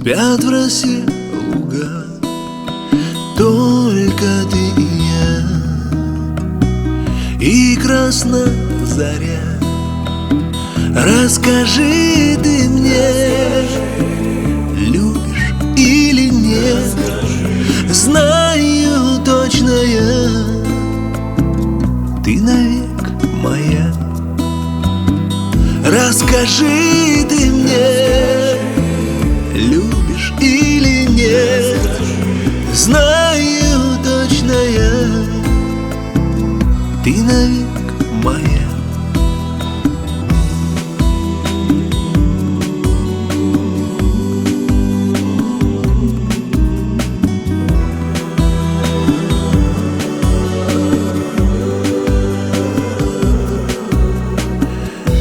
Спят в росе луга, только ты и я, и красна заря. Расскажи ты мне, любишь или нет? Знаю точно я, ты навек моя. Расскажи ты мне, любишь или нет? Знаю точно я, ты навек моя.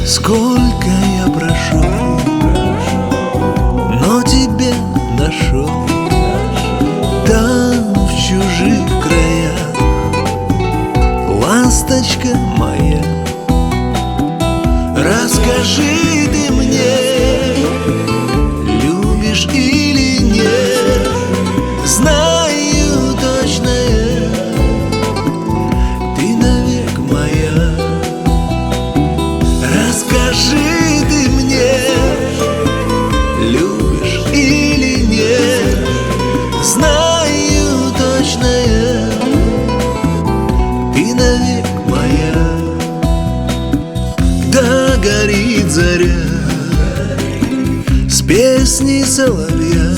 Сколько я прошел, но тебя нашел там, в чужих краях, ласточка моя. Расскажи ты мне, любишь или нет? Знаю точно я, ты навек моя. Расскажи ты мне, любишь или нет? Знаю точно я, ты навек моя. Да горит заря с песней соловья,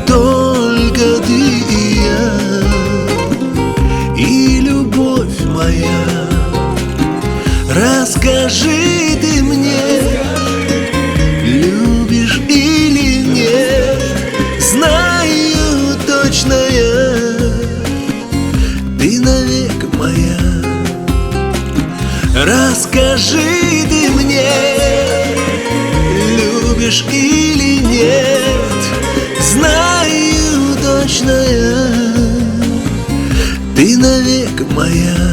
только ты и я, и любовь моя. Расскажи ты мне, любишь или нет? Знаю точно я, ты навек моя. Расскажи ты мне, любишь или нет? Знаю точно я, ты навек моя.